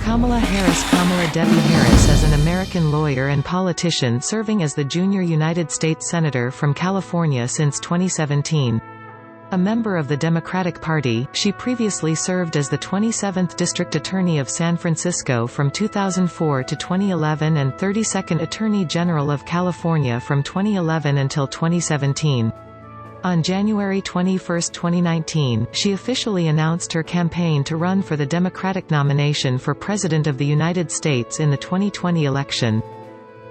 Kamala Harris. Kamala Devi Harris is an American lawyer and politician serving as the junior United States Senator from California since 2017. A member of the Democratic Party, she previously served as the 27th District Attorney of San Francisco from 2004 to 2011 and 32nd Attorney General of California from 2011 until 2017. On January 21, 2019, she officially announced her campaign to run for the Democratic nomination for President of the United States in the 2020 election.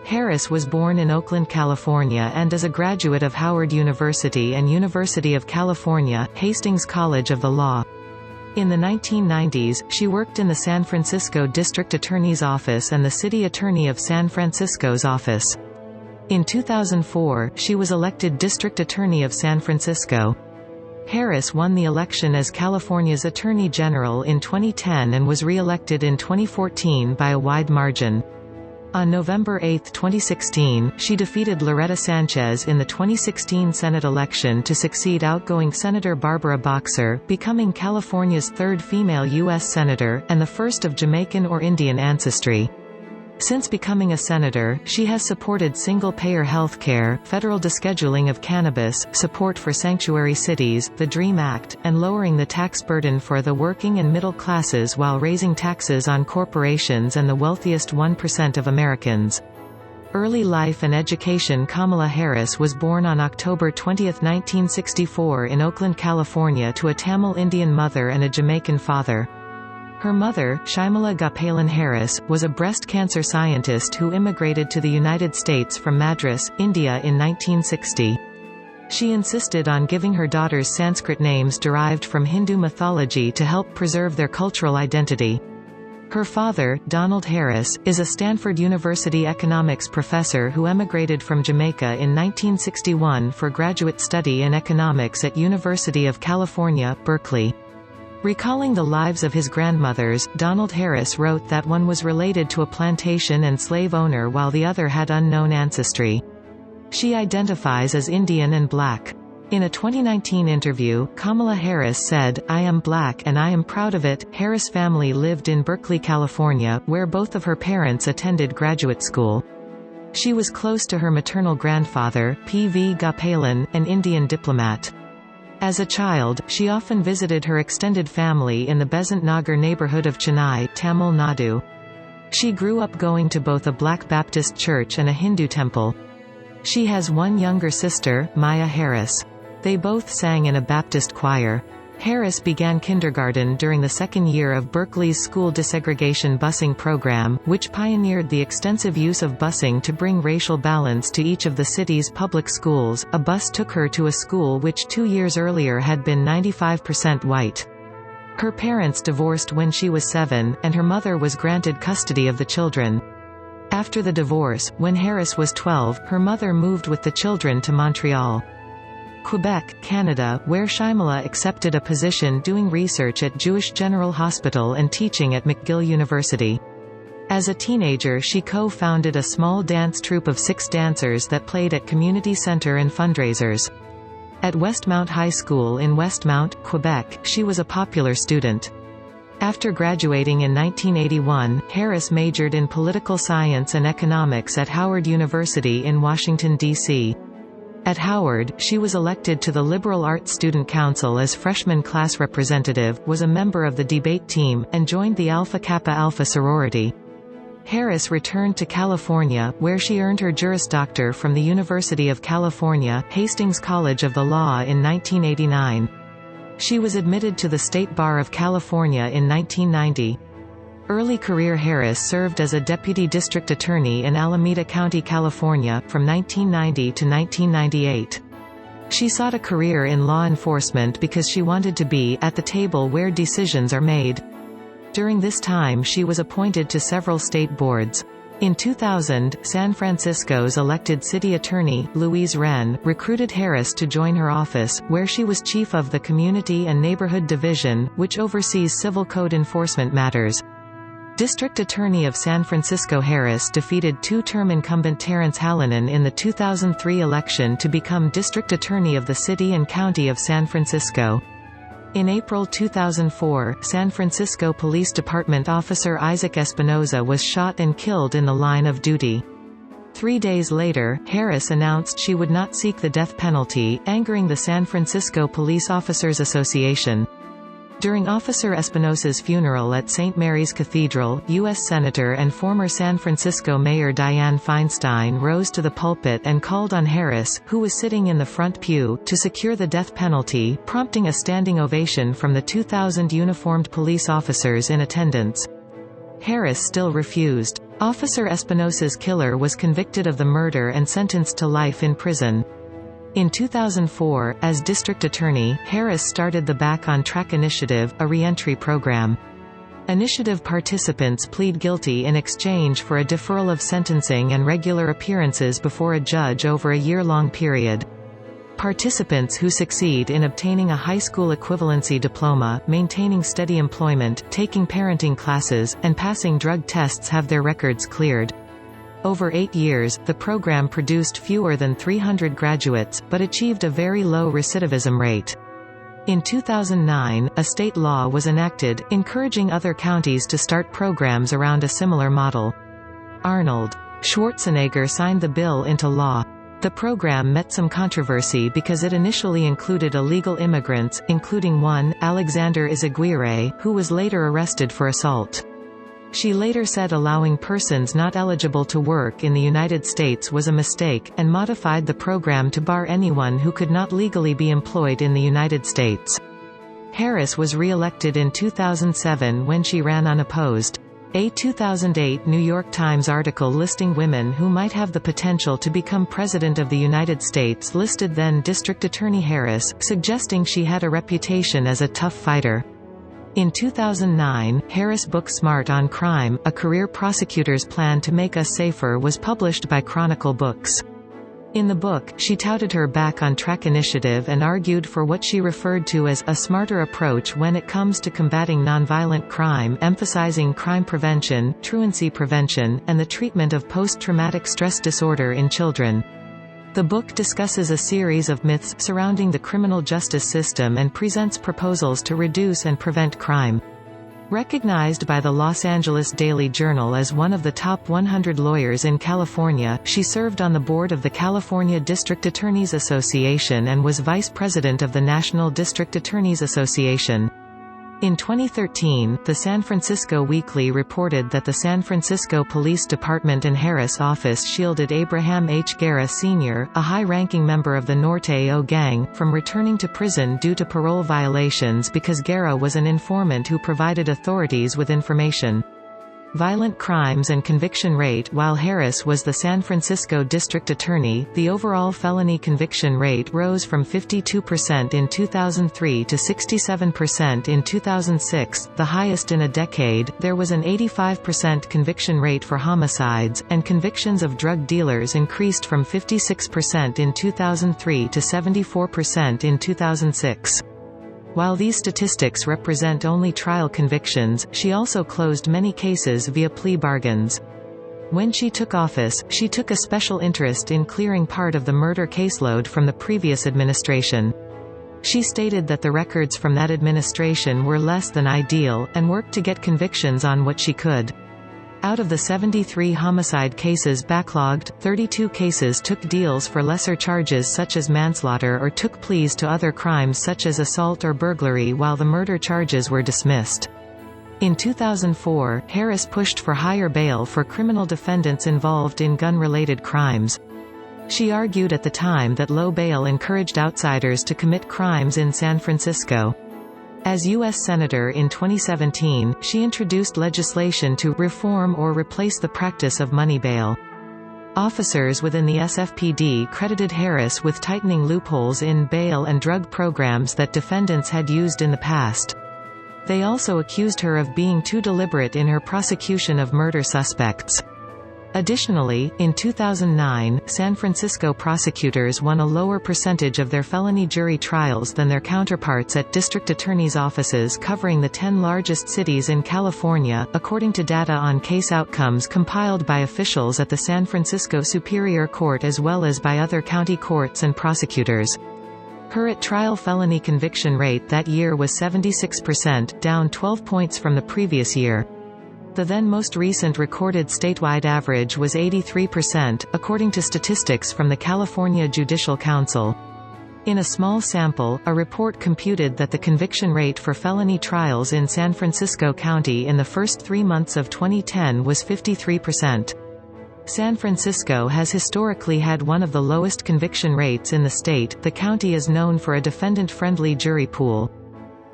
Harris was born in Oakland, California and is a graduate of Howard University and University of California, Hastings College of the Law. In the 1990s, she worked in the San Francisco District Attorney's Office and the City Attorney of San Francisco's office. In 2004, she was elected District Attorney of San Francisco. Harris won the election as California's Attorney General in 2010 and was re-elected in 2014 by a wide margin. On November 8, 2016, she defeated Loretta Sanchez in the 2016 Senate election to succeed outgoing Senator Barbara Boxer, becoming California's third female U.S. Senator, and the first of Jamaican or Indian ancestry. Since becoming a senator, she has supported single-payer health care, federal descheduling of cannabis, support for sanctuary cities, the DREAM Act, and lowering the tax burden for the working and middle classes while raising taxes on corporations and the wealthiest 1% of Americans. Early life and education. Kamala Harris was born on October 20, 1964 in Oakland, California to a Tamil Indian mother and a Jamaican father. Her mother, Kamala Devi Harris, was a breast cancer scientist who immigrated to the United States from Madras, India in 1960. She insisted on giving her daughters Sanskrit names derived from Hindu mythology to help preserve their cultural identity. Her father, Donald Harris, is a Stanford University economics professor who emigrated from Jamaica in 1961 for graduate study in economics at University of California, Berkeley. Recalling the lives of his grandmothers, Donald Harris wrote that one was related to a plantation and slave owner while the other had unknown ancestry. She identifies as Indian and black. In a 2019 interview, Kamala Harris said, "I am black and I am proud of it." Harris' family lived in Berkeley, California, where both of her parents attended graduate school. She was close to her maternal grandfather, P.V. Gopalan, an Indian diplomat. As a child, she often visited her extended family in the Besant Nagar neighborhood of Chennai, Tamil Nadu. She grew up going to both a Black Baptist church and a Hindu temple. She has one younger sister, Maya Harris. They both sang in a Baptist choir. Harris began kindergarten during the second year of Berkeley's school desegregation busing program, which pioneered the extensive use of busing to bring racial balance to each of the city's public schools. A bus took her to a school which 2 years earlier had been 95% white. Her parents divorced when she was 7, and her mother was granted custody of the children. After the divorce, when Harris was 12, her mother moved with the children to Montreal, Quebec, Canada, where Kamala accepted a position doing research at Jewish General Hospital and teaching at McGill University. As a teenager, she co-founded a small dance troupe of 6 dancers that played at community center and fundraisers. At Westmount High School in Westmount, Quebec, she was a popular student. After graduating in 1981, Harris majored in political science and economics at Howard University in Washington, D.C. At Howard, she was elected to the Liberal Arts Student Council as freshman class representative, was a member of the debate team, and joined the Alpha Kappa Alpha sorority. Harris returned to California, where she earned her Juris Doctor from the University of California, Hastings College of the Law in 1989. She was admitted to the State Bar of California in 1990. Early career. Harris served as a deputy district attorney in Alameda County, California, from 1990 to 1998. She sought a career in law enforcement because she wanted to be at the table where decisions are made. During this time she was appointed to several state boards. In 2000, San Francisco's elected city attorney, Louise Wren, recruited Harris to join her office, where she was chief of the Community and Neighborhood Division, which oversees civil code enforcement matters. District Attorney of San Francisco. Harris defeated 2-term incumbent Terrence Hallinan in the 2003 election to become District Attorney of the City and County of San Francisco. In April 2004, San Francisco Police Department officer Isaac Espinoza was shot and killed in the line of duty. 3 days later, Harris announced she would not seek the death penalty, angering the San Francisco Police Officers Association. During Officer Espinosa's funeral at St. Mary's Cathedral, U.S. Senator and former San Francisco Mayor Dianne Feinstein rose to the pulpit and called on Harris, who was sitting in the front pew, to secure the death penalty, prompting a standing ovation from the 2,000 uniformed police officers in attendance. Harris still refused. Officer Espinosa's killer was convicted of the murder and sentenced to life in prison. In 2004, as district attorney, Harris started the Back on Track Initiative, a reentry program. Initiative participants plead guilty in exchange for a deferral of sentencing and regular appearances before a judge over a year-long period. Participants who succeed in obtaining a high school equivalency diploma, maintaining steady employment, taking parenting classes, and passing drug tests have their records cleared. Over 8 years, the program produced fewer than 300 graduates, but achieved a very low recidivism rate. In 2009, a state law was enacted, encouraging other counties to start programs around a similar model. Arnold Schwarzenegger signed the bill into law. The program met some controversy because it initially included illegal immigrants, including one, Alexander Izaguirre, who was later arrested for assault. She later said allowing persons not eligible to work in the United States was a mistake, and modified the program to bar anyone who could not legally be employed in the United States. Harris was re-elected in 2007 when she ran unopposed. A 2008 New York Times article listing women who might have the potential to become President of the United States listed then District Attorney Harris, suggesting she had a reputation as a tough fighter. In 2009, Harris' book Smart on Crime, A Career Prosecutor's Plan to Make Us Safer was published by Chronicle Books. In the book, she touted her Back on Track initiative and argued for what she referred to as a smarter approach when it comes to combating nonviolent crime, emphasizing crime prevention, truancy prevention, and the treatment of post-traumatic stress disorder in children. The book discusses a series of myths surrounding the criminal justice system and presents proposals to reduce and prevent crime. Recognized by the Los Angeles Daily Journal as one of the top 100 lawyers in California, she served on the board of the California District Attorneys Association and was vice president of the National District Attorneys Association. In 2013, the San Francisco Weekly reported that the San Francisco Police Department and Harris office shielded Abraham H. Guerra Sr., a high-ranking member of the Norte O gang, from returning to prison due to parole violations because Guerra was an informant who provided authorities with information. Violent crimes and conviction rate. While Harris was the San Francisco District Attorney, the overall felony conviction rate rose from 52% in 2003 to 67% in 2006, the highest in a decade. There was an 85% conviction rate for homicides, and convictions of drug dealers increased from 56% in 2003 to 74% in 2006. While these statistics represent only trial convictions, she also closed many cases via plea bargains. When she took office, she took a special interest in clearing part of the murder caseload from the previous administration. She stated that the records from that administration were less than ideal, and worked to get convictions on what she could. Out of the 73 homicide cases backlogged, 32 cases took deals for lesser charges such as manslaughter or took pleas to other crimes such as assault or burglary, while the murder charges were dismissed. In 2004, Harris pushed for higher bail for criminal defendants involved in gun-related crimes. She argued at the time that low bail encouraged outsiders to commit crimes in San Francisco. As U.S. Senator in 2017, she introduced legislation to reform or replace the practice of money bail. Officers within the SFPD credited Harris with tightening loopholes in bail and drug programs that defendants had used in the past. They also accused her of being too deliberate in her prosecution of murder suspects. Additionally, in 2009, San Francisco prosecutors won a lower percentage of their felony jury trials than their counterparts at district attorneys' offices covering the 10 largest cities in California, according to data on case outcomes compiled by officials at the San Francisco Superior Court as well as by other county courts and prosecutors. Her at-trial felony conviction rate that year was 76%, down 12 points from the previous year. The then most recent recorded statewide average was 83%, according to statistics from the California Judicial Council. In a small sample, a report computed that the conviction rate for felony trials in San Francisco County in the first 3 months of 2010 was 53%. San Francisco has historically had one of the lowest conviction rates in the state. The county is known for a defendant-friendly jury pool.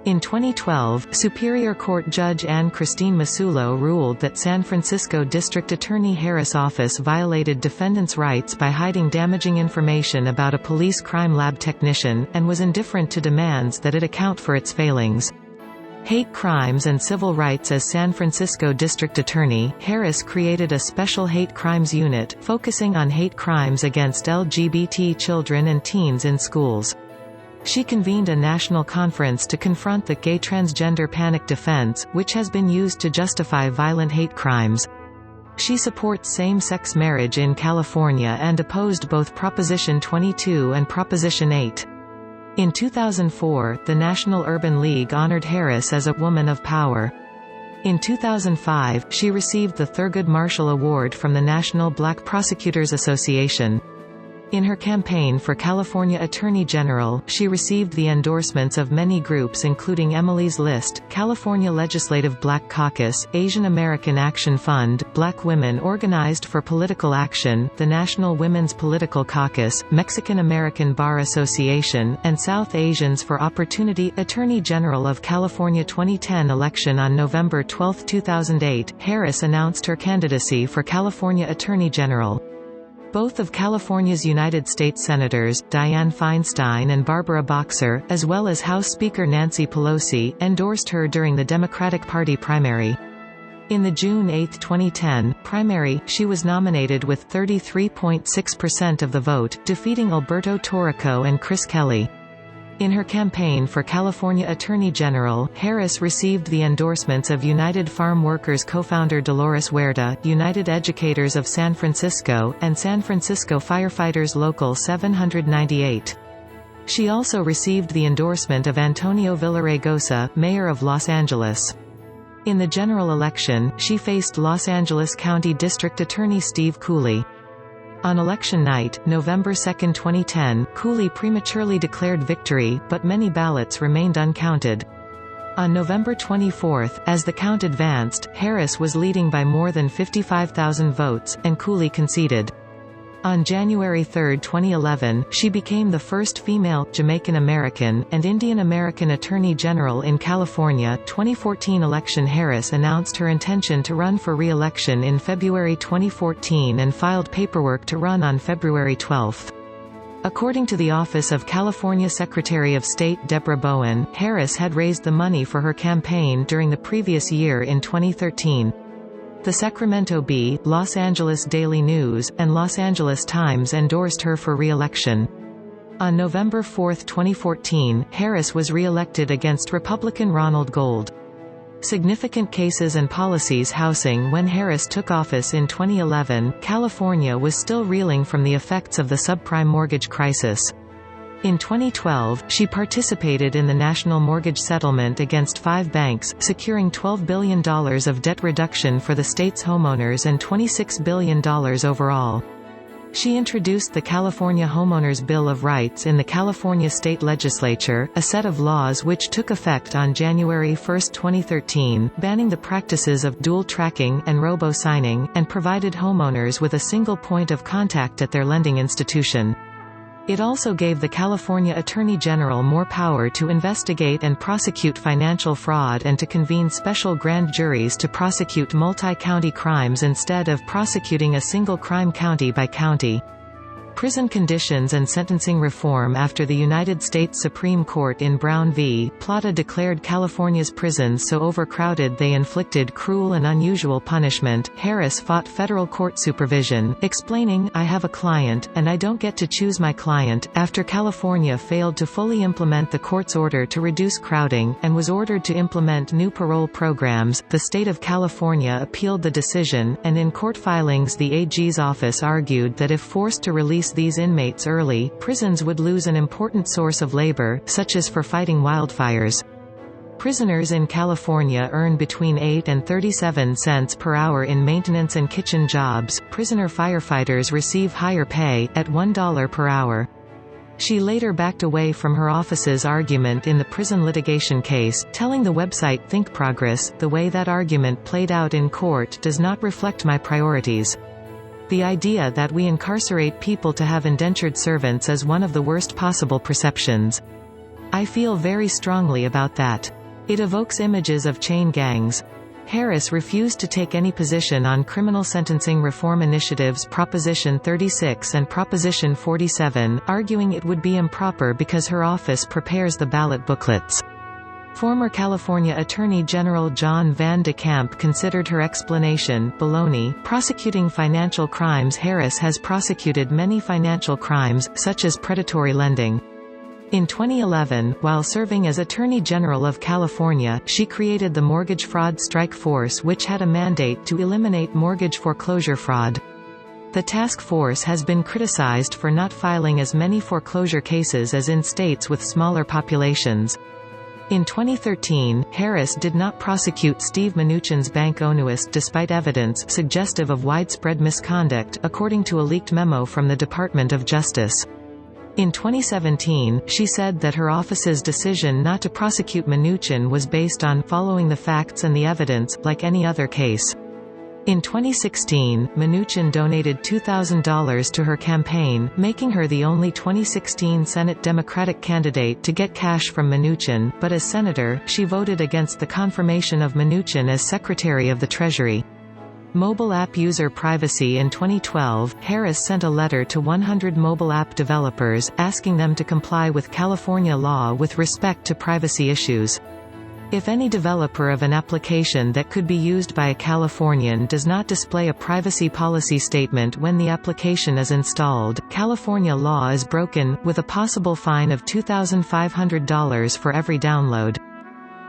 In 2012, Superior Court Judge Anne Christine Masulo ruled that San Francisco District Attorney Harris' office violated defendants' rights by hiding damaging information about a police crime lab technician, and was indifferent to demands that it account for its failings. Hate crimes and civil rights. As San Francisco District Attorney, Harris created a special hate crimes unit, focusing on hate crimes against LGBT children and teens in schools. She convened a national conference to confront the gay transgender panic defense, which has been used to justify violent hate crimes. She supports same-sex marriage in California and opposed both Proposition 22 and Proposition 8. In 2004, the National Urban League honored Harris as a Woman of Power. In 2005, she received the Thurgood Marshall Award from the National Black Prosecutors Association. In her campaign for California Attorney General, she received the endorsements of many groups including Emily's List, California Legislative Black Caucus, Asian American Action Fund, Black Women Organized for Political Action, the National Women's Political Caucus, Mexican American Bar Association, and South Asians for Opportunity. Attorney General of California 2010 election. On November 12, 2008, Harris announced her candidacy for California Attorney General. Both of California's United States Senators, Dianne Feinstein and Barbara Boxer, as well as House Speaker Nancy Pelosi, endorsed her during the Democratic Party primary. In the June 8, 2010, primary, she was nominated with 33.6% of the vote, defeating Alberto Torrico and Chris Kelly. In her campaign for California Attorney General, Harris received the endorsements of United Farm Workers co-founder Dolores Huerta, United Educators of San Francisco, and San Francisco Firefighters Local 798. She also received the endorsement of Antonio Villaraigosa, Mayor of Los Angeles. In the general election, she faced Los Angeles County District Attorney Steve Cooley. On election night, November 2, 2010, Cooley prematurely declared victory, but many ballots remained uncounted. On November 24, as the count advanced, Harris was leading by more than 55,000 votes, and Cooley conceded. On January 3, 2011, she became the first female, Jamaican American, and Indian American Attorney General in California. 2014 election. Harris announced her intention to run for re-election in February 2014 and filed paperwork to run on February 12. According to the Office of California Secretary of State Deborah Bowen, Harris had raised the money for her campaign during the previous year in 2013. The Sacramento Bee, Los Angeles Daily News, and Los Angeles Times endorsed her for re-election. On November 4, 2014, Harris was re-elected against Republican Ronald Gold. Significant cases and policies. Housing. When Harris took office in 2011, California was still reeling from the effects of the subprime mortgage crisis. In 2012, she participated in the national mortgage settlement against 5 banks, securing $12 billion of debt reduction for the state's homeowners and $26 billion overall. She introduced the California Homeowners Bill of Rights in the California State Legislature, a set of laws which took effect on January 1, 2013, banning the practices of dual tracking and robo-signing, and provided homeowners with a single point of contact at their lending institution. It also gave the California Attorney General more power to investigate and prosecute financial fraud and to convene special grand juries to prosecute multi-county crimes instead of prosecuting a single crime county by county. Prison conditions and sentencing reform. After the United States Supreme Court in Brown v. Plata declared California's prisons so overcrowded they inflicted cruel and unusual punishment, Harris fought federal court supervision, explaining, "I have a client, and I don't get to choose my client." After California failed to fully implement the court's order to reduce crowding, and was ordered to implement new parole programs, the state of California appealed the decision, and in court filings the AG's office argued that if forced to release release these inmates early, prisons would lose an important source of labor, such as for fighting wildfires. Prisoners in California earn between 8 and 37 cents per hour in maintenance and kitchen jobs. Prisoner firefighters receive higher pay, at $1 per hour. She later backed away from her office's argument in the prison litigation case, telling the website Think Progress, "The way that argument played out in court does not reflect my priorities. The idea that we incarcerate people to have indentured servants is one of the worst possible perceptions. I feel very strongly about that. It evokes images of chain gangs." Harris refused to take any position on criminal sentencing reform initiatives Proposition 36 and Proposition 47, arguing it would be improper because her office prepares the ballot booklets. Former California Attorney General John Van de Kamp considered her explanation baloney. Prosecuting financial crimes. Harris has prosecuted many financial crimes, such as predatory lending. In 2011, while serving as Attorney General of California, she created the Mortgage Fraud Strike Force, which had a mandate to eliminate mortgage foreclosure fraud. The task force has been criticized for not filing as many foreclosure cases as in states with smaller populations. In 2013, Harris did not prosecute Steve Mnuchin's bank onus despite evidence suggestive of widespread misconduct, according to a leaked memo from the Department of Justice. In 2017, she said that her office's decision not to prosecute Mnuchin was based on following the facts and the evidence, like any other case. In 2016, Mnuchin donated $2,000 to her campaign, making her the only 2016 Senate Democratic candidate to get cash from Mnuchin, but as senator, she voted against the confirmation of Mnuchin as Secretary of the Treasury. Mobile app user privacy. In 2012, Harris sent a letter to 100 mobile app developers, asking them to comply with California law with respect to privacy issues. If any developer of an application that could be used by a Californian does not display a privacy policy statement when the application is installed, California law is broken, with a possible fine of $2,500 for every download.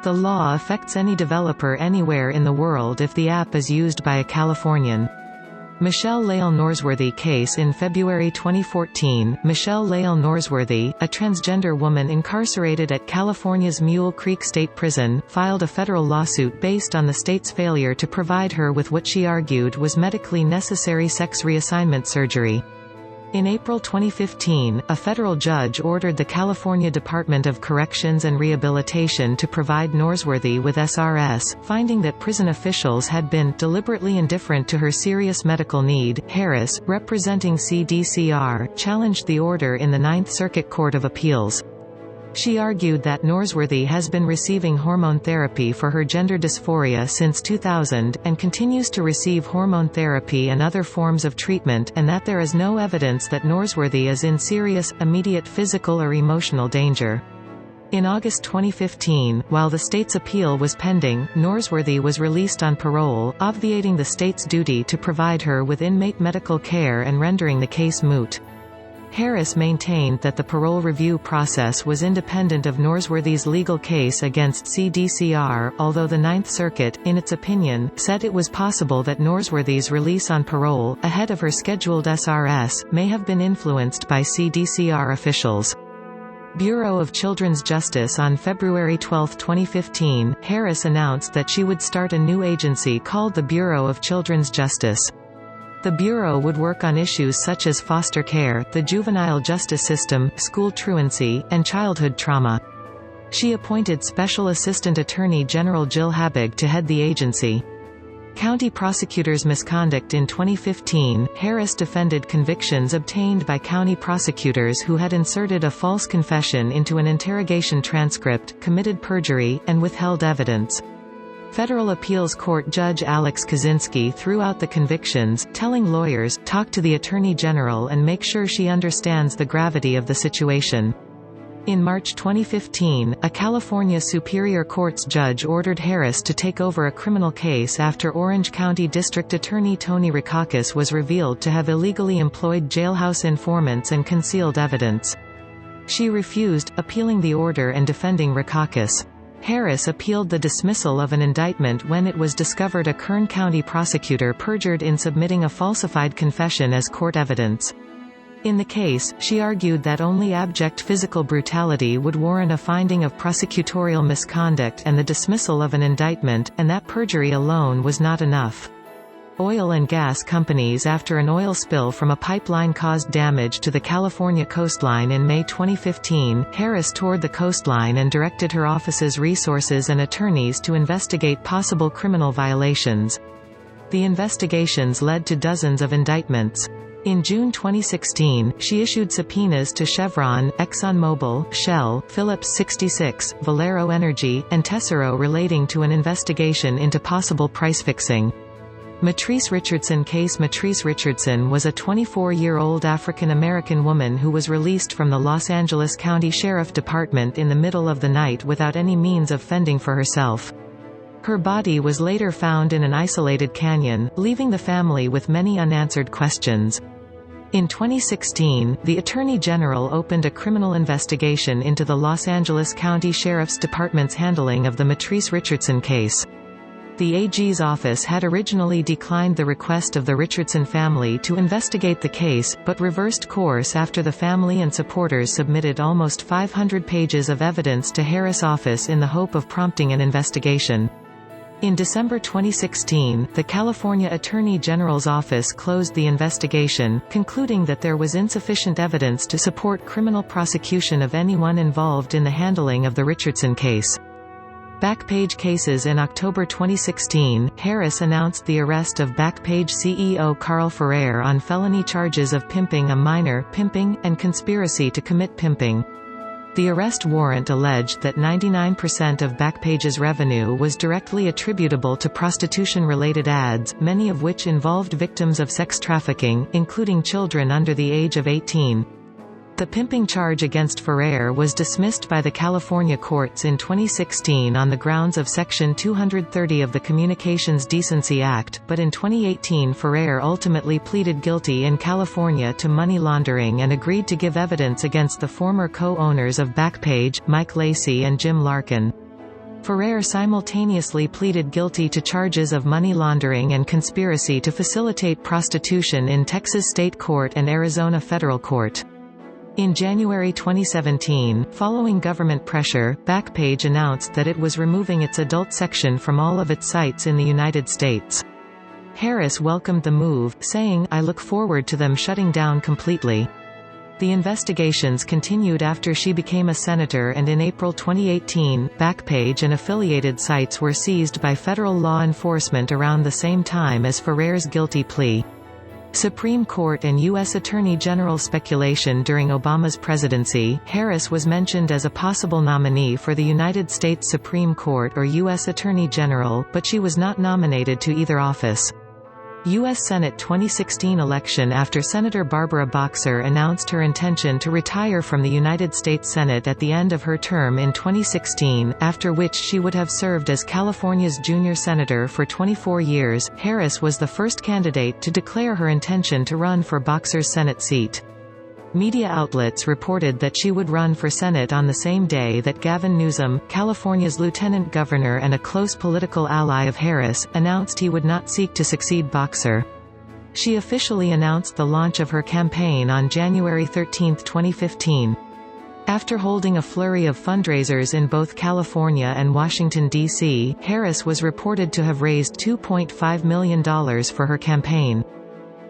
The law affects any developer anywhere in the world if the app is used by a Californian. Michelle Lael Norsworthy case. In February 2014, Michelle Lael Norsworthy, a transgender woman incarcerated at California's Mule Creek State Prison, filed a federal lawsuit based on the state's failure to provide her with what she argued was medically necessary sex reassignment surgery. In April 2015, a federal judge ordered the California Department of Corrections and Rehabilitation to provide Norsworthy with SRS, finding that prison officials had been deliberately indifferent to her serious medical need. Harris, representing CDCR, challenged the order in the Ninth Circuit Court of Appeals. She argued that Norsworthy has been receiving hormone therapy for her gender dysphoria since 2000, and continues to receive hormone therapy and other forms of treatment, and that there is no evidence that Norsworthy is in serious, immediate physical or emotional danger. In August 2015, while the state's appeal was pending, Norsworthy was released on parole, obviating the state's duty to provide her with inmate medical care and rendering the case moot. Harris maintained that the parole review process was independent of Norsworthy's legal case against CDCR, although the Ninth Circuit, in its opinion, said it was possible that Norsworthy's release on parole, ahead of her scheduled SRS, may have been influenced by CDCR officials. Bureau of Children's Justice. On February 12, 2015, Harris announced that she would start a new agency called the Bureau of Children's Justice. The Bureau would work on issues such as foster care, the juvenile justice system, school truancy, and childhood trauma. She appointed Special Assistant Attorney General Jill Habig to head the agency. County prosecutors' misconduct. In 2015, Harris defended convictions obtained by county prosecutors who had inserted a false confession into an interrogation transcript, committed perjury, and withheld evidence. Federal Appeals Court Judge Alex Kaczynski threw out the convictions, telling lawyers, "Talk to the Attorney General and make sure she understands the gravity of the situation." In March 2015, a California Superior Court's judge ordered Harris to take over a criminal case after Orange County District Attorney Tony Rackauckus was revealed to have illegally employed jailhouse informants and concealed evidence. She refused, appealing the order and defending Rackauckus. Harris appealed the dismissal of an indictment when it was discovered a Kern County prosecutor perjured in submitting a falsified confession as court evidence. In the case, she argued that only abject physical brutality would warrant a finding of prosecutorial misconduct and the dismissal of an indictment, and that perjury alone was not enough. Oil and gas companies. After an oil spill from a pipeline caused damage to the California coastline in May 2015, Harris toured the coastline and directed her office's resources and attorneys to investigate possible criminal violations. The investigations led to dozens of indictments. In June 2016, she issued subpoenas to Chevron, ExxonMobil, Shell, Phillips 66, Valero Energy, and Tessero relating to an investigation into possible price fixing. Matrice Richardson case. Matrice Richardson was a 24-year-old African-American woman who was released from the Los Angeles County Sheriff Department in the middle of the night without any means of fending for herself. Her body was later found in an isolated canyon, leaving the family with many unanswered questions. In 2016, the Attorney General opened a criminal investigation into the Los Angeles County Sheriff's Department's handling of the Matrice Richardson case. The AG's office had originally declined the request of the Richardson family to investigate the case, but reversed course after the family and supporters submitted almost 500 pages of evidence to Harris' office in the hope of prompting an investigation. In December 2016, the California Attorney General's office closed the investigation, concluding that there was insufficient evidence to support criminal prosecution of anyone involved in the handling of the Richardson case. Backpage cases. In October 2016, Harris announced the arrest of Backpage CEO Carl Ferrer on felony charges of pimping a minor, pimping, and conspiracy to commit pimping. The arrest warrant alleged that 99% of Backpage's revenue was directly attributable to prostitution-related ads, many of which involved victims of sex trafficking, including children under the age of 18. The pimping charge against Ferrer was dismissed by the California courts in 2016 on the grounds of Section 230 of the Communications Decency Act, but in 2018 Ferrer ultimately pleaded guilty in California to money laundering and agreed to give evidence against the former co-owners of Backpage, Mike Lacey and Jim Larkin. Ferrer simultaneously pleaded guilty to charges of money laundering and conspiracy to facilitate prostitution in Texas State Court and Arizona Federal Court. In January 2017, following government pressure, Backpage announced that it was removing its adult section from all of its sites in the United States. Harris welcomed the move, saying, "I look forward to them shutting down completely." The investigations continued after she became a senator, and in April 2018, Backpage and affiliated sites were seized by federal law enforcement around the same time as Ferrer's guilty plea. Supreme Court and U.S. Attorney General speculation. During Obama's presidency, Harris was mentioned as a possible nominee for the United States Supreme Court or U.S. Attorney General, but she was not nominated to either office. U.S. Senate 2016 election. After Senator Barbara Boxer announced her intention to retire from the United States Senate at the end of her term in 2016, after which she would have served as California's junior senator for 24 years, Harris was the first candidate to declare her intention to run for Boxer's Senate seat. Media outlets reported that she would run for Senate on the same day that Gavin Newsom, California's lieutenant governor and a close political ally of Harris, announced he would not seek to succeed Boxer. She officially announced the launch of her campaign on January 13, 2015. After holding a flurry of fundraisers in both California and Washington, D.C., Harris was reported to have raised $2.5 million for her campaign.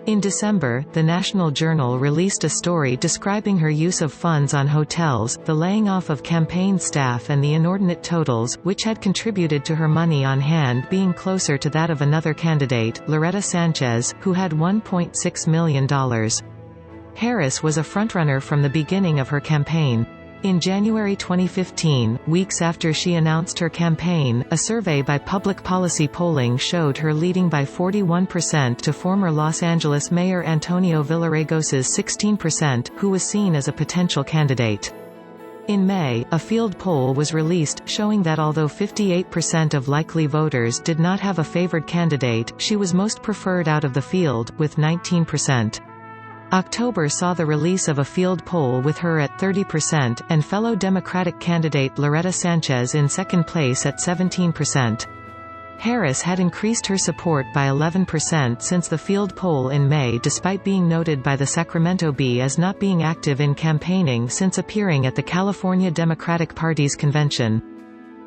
In December, the National Journal released a story describing her use of funds on hotels, the laying off of campaign staff and the inordinate totals, which had contributed to her money on hand being closer to that of another candidate, Loretta Sanchez, who had $1.6 million. Harris was a frontrunner from the beginning of her campaign. In January 2015, weeks after she announced her campaign, a survey by Public Policy Polling showed her leading by 41% to former Los Angeles Mayor Antonio Villaraigosa's 16%, who was seen as a potential candidate. In May, a field poll was released, showing that although 58% of likely voters did not have a favored candidate, she was most preferred out of the field, with 19%. October saw the release of a field poll with her at 30%, and fellow Democratic candidate Loretta Sanchez in second place at 17%. Harris had increased her support by 11% since the field poll in May, despite being noted by the Sacramento Bee as not being active in campaigning since appearing at the California Democratic Party's convention.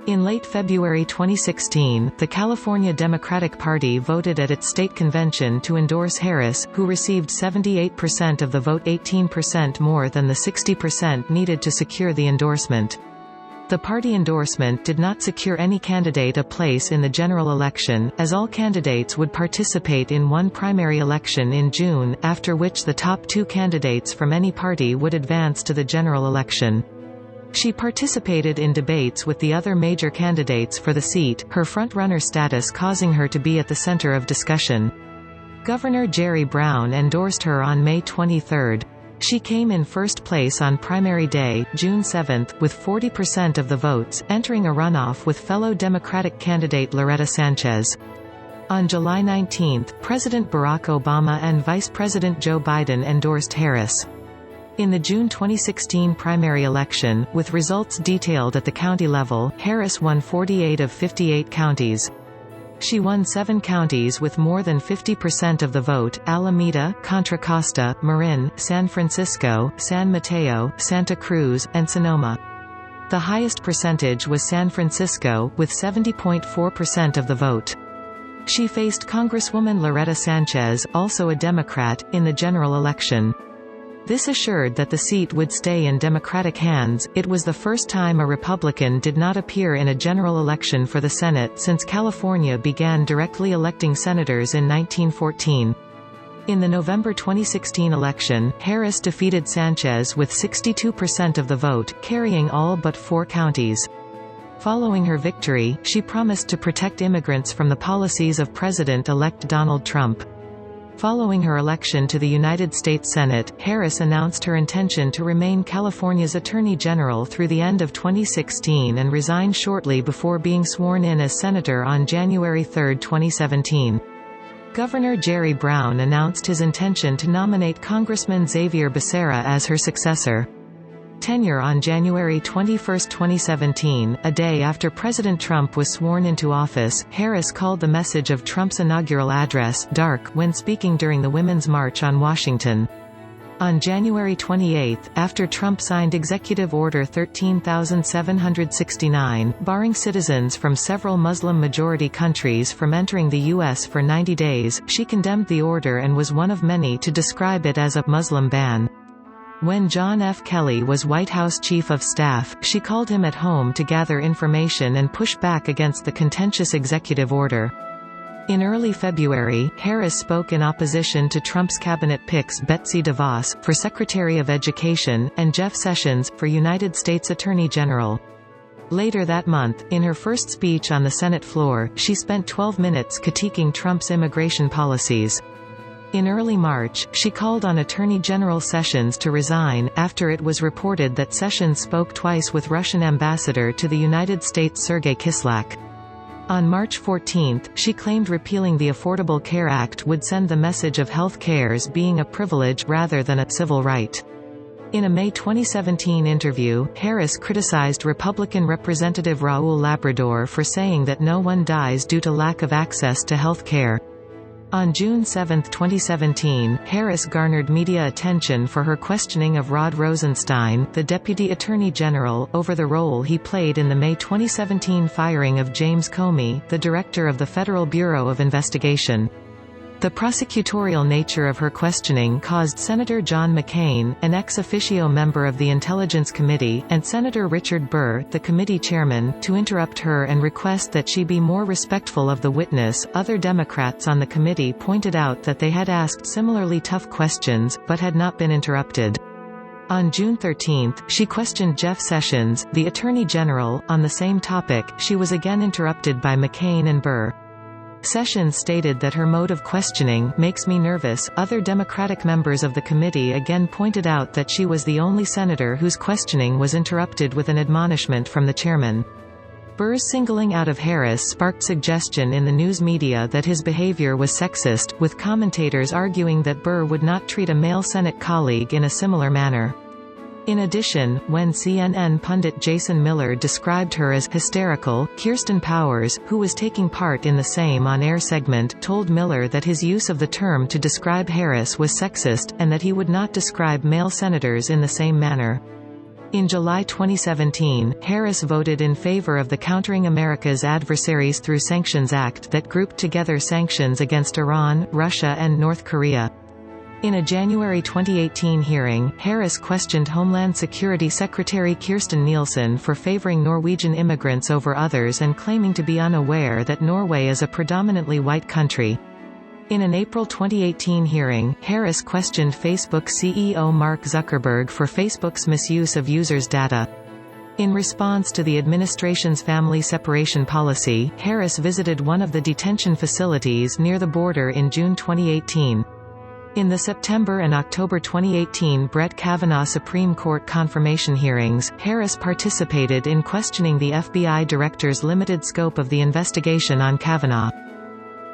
In late February 2016, the California Democratic Party voted at its state convention to endorse Harris, who received 78% of the vote, 18% more than the 60% needed to secure the endorsement. The party endorsement did not secure any candidate a place in the general election, as all candidates would participate in one primary election in June, after which the top two candidates from any party would advance to the general election. She participated in debates with the other major candidates for the seat, her front-runner status causing her to be at the center of discussion. Governor Jerry Brown endorsed her on May 23. She came in first place on primary day, June 7, with 40% of the votes, entering a runoff with fellow Democratic candidate Loretta Sanchez. On July 19, President Barack Obama and Vice President Joe Biden endorsed Harris. In the June 2016 primary election, with results detailed at the county level, Harris won 48 of 58 counties. She won 7 counties with more than 50% of the vote: Alameda, Contra Costa, Marin, San Francisco, San Mateo, Santa Cruz, and Sonoma. The highest percentage was San Francisco, with 70.4% of the vote. She faced Congresswoman Loretta Sanchez, also a Democrat, in the general election. This assured that the seat would stay in Democratic hands. It was the first time a Republican did not appear in a general election for the Senate since California began directly electing senators in 1914. In the November 2016 election, Harris defeated Sanchez with 62% of the vote, carrying all but 4 counties. Following her victory, she promised to protect immigrants from the policies of President-elect Donald Trump. Following her election to the United States Senate, Harris announced her intention to remain California's Attorney General through the end of 2016 and resign shortly before being sworn in as senator on January 3, 2017. Governor Jerry Brown announced his intention to nominate Congressman Xavier Becerra as her successor. Tenure on January 21, 2017, a day after President Trump was sworn into office, Harris called the message of Trump's inaugural address "dark" when speaking during the Women's March on Washington. On January 28, after Trump signed Executive Order 13,769, barring citizens from several Muslim-majority countries from entering the U.S. for 90 days, she condemned the order and was one of many to describe it as a Muslim ban. When John F. Kelly was White House Chief of Staff, she called him at home to gather information and push back against the contentious executive order. In early February, Harris spoke in opposition to Trump's cabinet picks Betsy DeVos, for Secretary of Education, and Jeff Sessions, for United States Attorney General. Later that month, in her first speech on the Senate floor, she spent 12 minutes critiquing Trump's immigration policies. In early March, she called on Attorney General Sessions to resign, after it was reported that Sessions spoke twice with Russian ambassador to the United States Sergei Kislyak. On March 14, she claimed repealing the Affordable Care Act would send the message of health care's being a privilege rather than a civil right. In a May 2017 interview, Harris criticized Republican Representative Raul Labrador for saying that no one dies due to lack of access to health care. On June 7, 2017, Harris garnered media attention for her questioning of Rod Rosenstein, the Deputy Attorney General, over the role he played in the May 2017 firing of James Comey, the director of the Federal Bureau of Investigation. The prosecutorial nature of her questioning caused Senator John McCain, an ex officio member of the Intelligence Committee, and Senator Richard Burr, the committee chairman, to interrupt her and request that she be more respectful of the witness. Other Democrats on the committee pointed out that they had asked similarly tough questions, but had not been interrupted. On June 13, she questioned Jeff Sessions, the Attorney General, on the same topic. She was again interrupted by McCain and Burr. Sessions stated that her mode of questioning makes me nervous. Other Democratic members of the committee again pointed out that she was the only senator whose questioning was interrupted with an admonishment from the chairman. Burr's singling out of Harris sparked suggestion in the news media that his behavior was sexist, with commentators arguing that Burr would not treat a male Senate colleague in a similar manner. In addition, when CNN pundit Jason Miller described her as hysterical, Kirsten Powers, who was taking part in the same on-air segment, told Miller that his use of the term to describe Harris was sexist, and that he would not describe male senators in the same manner. In July 2017, Harris voted in favor of the Countering America's Adversaries Through Sanctions Act that grouped together sanctions against Iran, Russia and North Korea. In a January 2018 hearing, Harris questioned Homeland Security Secretary Kirstjen Nielsen for favoring Norwegian immigrants over others and claiming to be unaware that Norway is a predominantly white country. In an April 2018 hearing, Harris questioned Facebook CEO Mark Zuckerberg for Facebook's misuse of users' data. In response to the administration's family separation policy, Harris visited one of the detention facilities near the border in June 2018. In the September and October 2018 Brett Kavanaugh Supreme Court confirmation hearings, Harris participated in questioning the FBI director's limited scope of the investigation on Kavanaugh.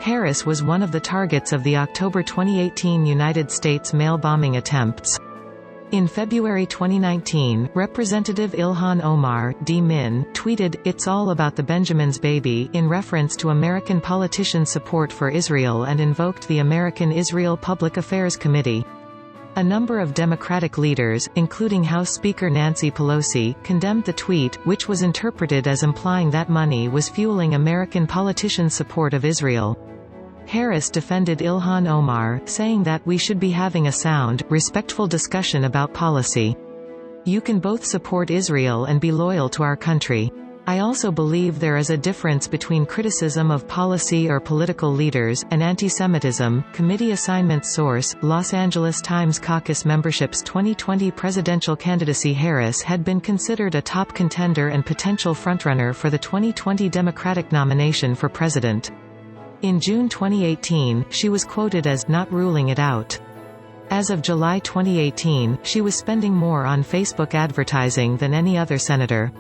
Harris was one of the targets of the October 2018 United States mail bombing attempts. In February 2019, Representative Ilhan Omar D-Min tweeted, "It's all about the Benjamin's baby," in reference to American politicians' support for Israel and invoked the American-Israel Public Affairs Committee. A number of Democratic leaders, including House Speaker Nancy Pelosi, condemned the tweet, which was interpreted as implying that money was fueling American politicians' support of Israel. Harris defended Ilhan Omar, saying that we should be having a sound, respectful discussion about policy. You can both support Israel and be loyal to our country. I also believe there is a difference between criticism of policy or political leaders, and anti-Semitism. Committee assignment source, Los Angeles Times Caucus membership's 2020 presidential candidacy. Harris had been considered a top contender and potential frontrunner for the 2020 Democratic nomination for president. In June 2018, she was quoted as not ruling it out. As of July 2018, she was spending more on Facebook advertising than any other senator.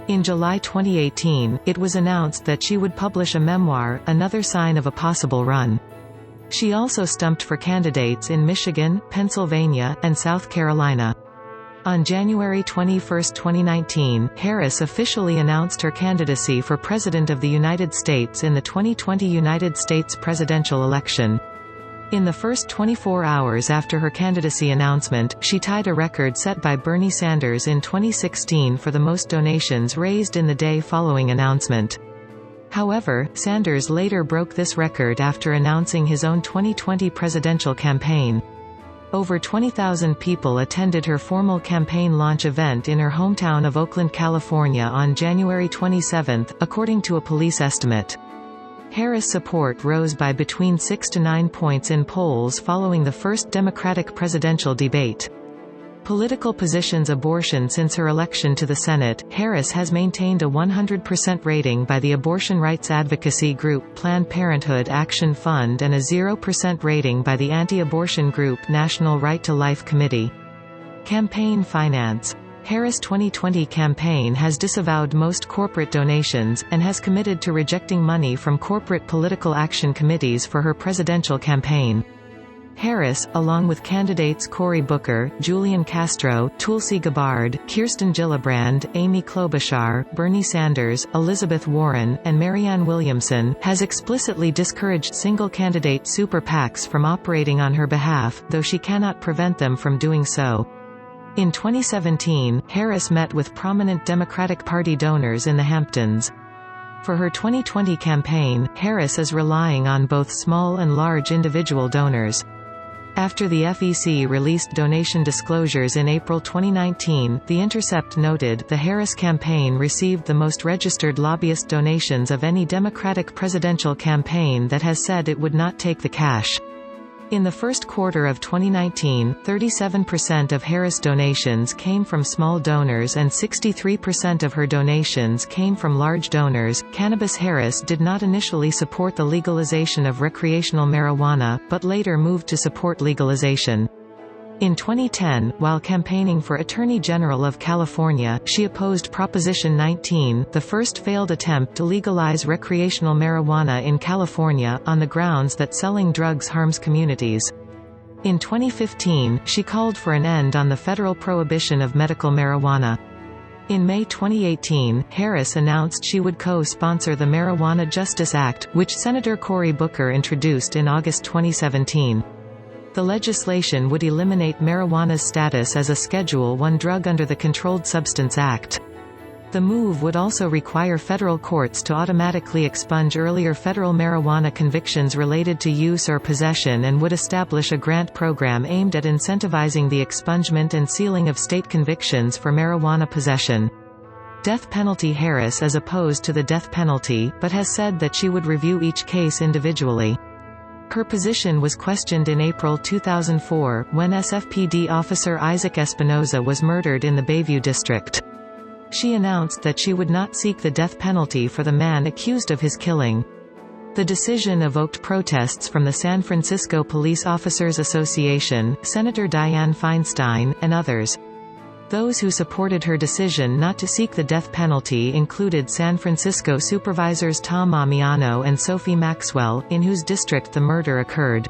In July 2018, it was announced that she would publish a memoir, another sign of a possible run. She also stumped for candidates in Michigan, Pennsylvania, and South Carolina. On January 21, 2019, Harris officially announced her candidacy for President of the United States in the 2020 United States presidential election. In the first 24 hours after her candidacy announcement, she tied a record set by Bernie Sanders in 2016 for the most donations raised in the day following announcement. However, Sanders later broke this record after announcing his own 2020 presidential campaign. Over 20,000 people attended her formal campaign launch event in her hometown of Oakland, California on January 27, according to a police estimate. Harris' support rose by between 6 to 9 points in polls following the first Democratic presidential debate. Political positions. Abortion. Since her election to the Senate, Harris has maintained a 100% rating by the abortion rights advocacy group Planned Parenthood Action Fund and a 0% rating by the anti-abortion group National Right to Life Committee. Campaign finance. Harris' 2020 campaign has disavowed most corporate donations, and has committed to rejecting money from corporate political action committees for her presidential campaign. Harris, along with candidates Cory Booker, Julian Castro, Tulsi Gabbard, Kirsten Gillibrand, Amy Klobuchar, Bernie Sanders, Elizabeth Warren, and Marianne Williamson, has explicitly discouraged single-candidate super PACs from operating on her behalf, though she cannot prevent them from doing so. In 2017, Harris met with prominent Democratic Party donors in the Hamptons. For her 2020 campaign, Harris is relying on both small and large individual donors. After the FEC released donation disclosures in April 2019, The Intercept noted the Harris campaign received the most registered lobbyist donations of any Democratic presidential campaign that has said it would not take the cash. In the first quarter of 2019, 37% of Harris donations came from small donors and 63% of her donations came from large donors. Cannabis. Harris did not initially support the legalization of recreational marijuana, but later moved to support legalization. In 2010, while campaigning for Attorney General of California, she opposed Proposition 19, the first failed attempt to legalize recreational marijuana in California, on the grounds that selling drugs harms communities. In 2015, she called for an end on the federal prohibition of medical marijuana. In May 2018, Harris announced she would co-sponsor the Marijuana Justice Act, which Senator Cory Booker introduced in August 2017. The legislation would eliminate marijuana's status as a Schedule I drug under the Controlled Substance Act. The move would also require federal courts to automatically expunge earlier federal marijuana convictions related to use or possession and would establish a grant program aimed at incentivizing the expungement and sealing of state convictions for marijuana possession. Death penalty. Harris is opposed to the death penalty, but has said that she would review each case individually. Her position was questioned in April 2004, when SFPD officer Isaac Espinoza was murdered in the Bayview district. She announced that she would not seek the death penalty for the man accused of his killing. The decision evoked protests from the San Francisco Police Officers Association, Senator Dianne Feinstein, and others. Those who supported her decision not to seek the death penalty included San Francisco Supervisors Tom Amiano and Sophie Maxwell, in whose district the murder occurred.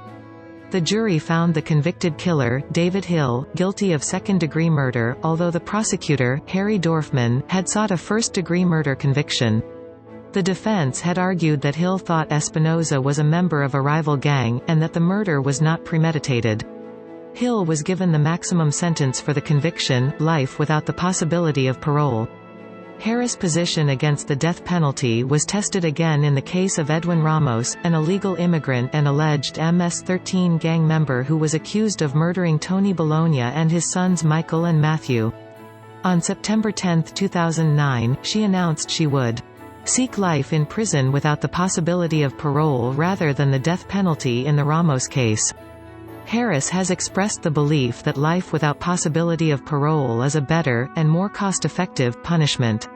The jury found the convicted killer, David Hill, guilty of second-degree murder, although the prosecutor, Harry Dorfman, had sought a first-degree murder conviction. The defense had argued that Hill thought Espinoza was a member of a rival gang, and that the murder was not premeditated. Hill was given the maximum sentence for the conviction, life without the possibility of parole. Harris' position against the death penalty was tested again in the case of Edwin Ramos, an illegal immigrant and alleged MS-13 gang member who was accused of murdering Tony Bologna and his sons Michael and Matthew. On September 10, 2009, she announced she would seek life in prison without the possibility of parole rather than the death penalty in the Ramos case. Harris has expressed the belief that life without possibility of parole is a better, and more cost-effective, punishment.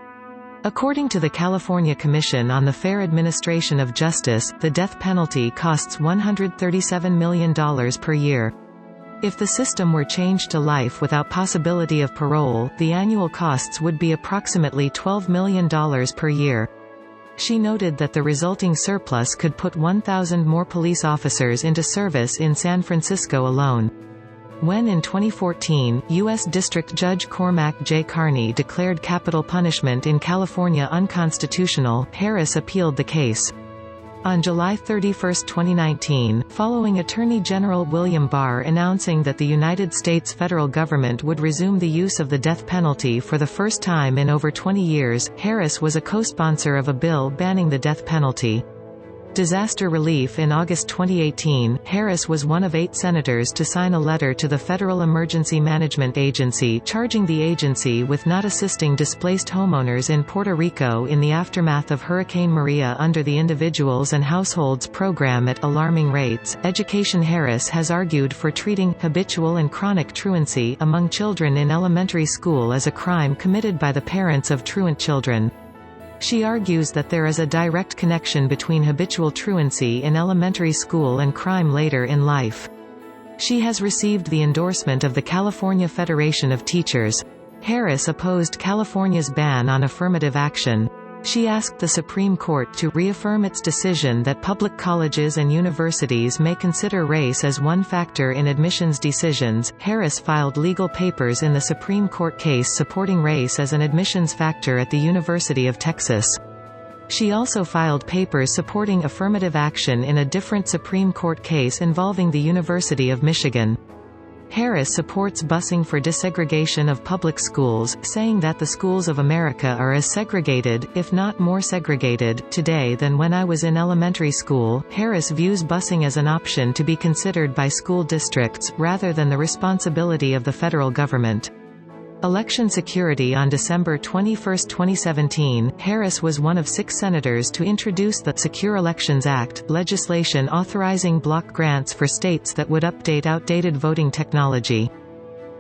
According to the California Commission on the Fair Administration of Justice, the death penalty costs $137 million per year. If the system were changed to life without possibility of parole, the annual costs would be approximately $12 million per year. She noted that the resulting surplus could put 1,000 more police officers into service in San Francisco alone. When in 2014, U.S. District Judge Cormac J. Carney declared capital punishment in California unconstitutional, Harris appealed the case. On July 31, 2019, following Attorney General William Barr announcing that the United States federal government would resume the use of the death penalty for the first time in over 20 years, Harris was a co-sponsor of a bill banning the death penalty. Disaster relief. In August 2018, Harris was one of 8 senators to sign a letter to the Federal Emergency Management Agency charging the agency with not assisting displaced homeowners in Puerto Rico in the aftermath of Hurricane Maria under the Individuals and Households program at alarming rates. Education. Harris has argued for treating habitual and chronic truancy among children in elementary school as a crime committed by the parents of truant children. She argues that there is a direct connection between habitual truancy in elementary school and crime later in life. She has received the endorsement of the California Federation of Teachers. Harris opposed California's ban on affirmative action. She asked the Supreme Court to reaffirm its decision that public colleges and universities may consider race as one factor in admissions decisions. Harris filed legal papers in the Supreme Court case supporting race as an admissions factor at the University of Texas. She also filed papers supporting affirmative action in a different Supreme Court case involving the University of Michigan. Harris supports busing for desegregation of public schools, saying that the schools of America are as segregated, if not more segregated, today than when I was in elementary school. Harris views busing as an option to be considered by school districts, rather than the responsibility of the federal government. Election security. On December 21, 2017, Harris was one of 6 senators to introduce the Secure Elections Act, legislation authorizing block grants for states that would update outdated voting technology.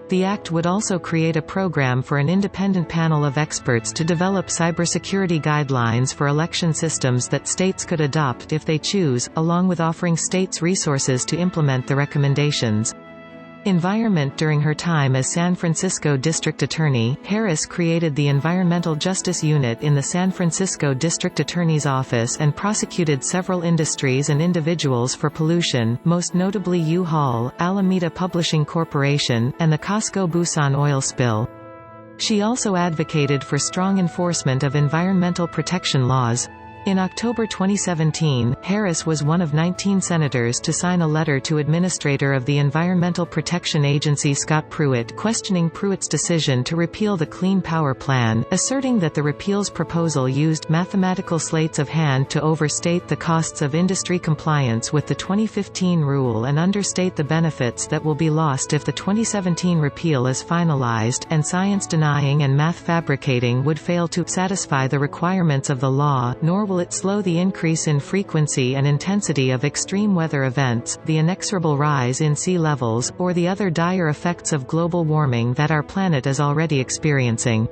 The act would also create a program for an independent panel of experts to develop cybersecurity guidelines for election systems that states could adopt if they choose, along with offering states resources to implement the recommendations. Environment. During her time as San Francisco District Attorney, Harris created the Environmental Justice Unit in the San Francisco District Attorney's Office and prosecuted several industries and individuals for pollution, most notably U-Haul, Alameda Publishing Corporation, and the Costco Busan oil spill. She also advocated for strong enforcement of environmental protection laws. In October 2017, Harris was one of 19 senators to sign a letter to Administrator of the Environmental Protection Agency Scott Pruitt questioning Pruitt's decision to repeal the Clean Power Plan, asserting that the repeal's proposal used mathematical sleights of hand to overstate the costs of industry compliance with the 2015 rule and understate the benefits that will be lost if the 2017 repeal is finalized, and science denying and math fabricating would fail to satisfy the requirements of the law, nor will it slow the increase in frequency and intensity of extreme weather events, the inexorable rise in sea levels, or the other dire effects of global warming that our planet is already experiencing.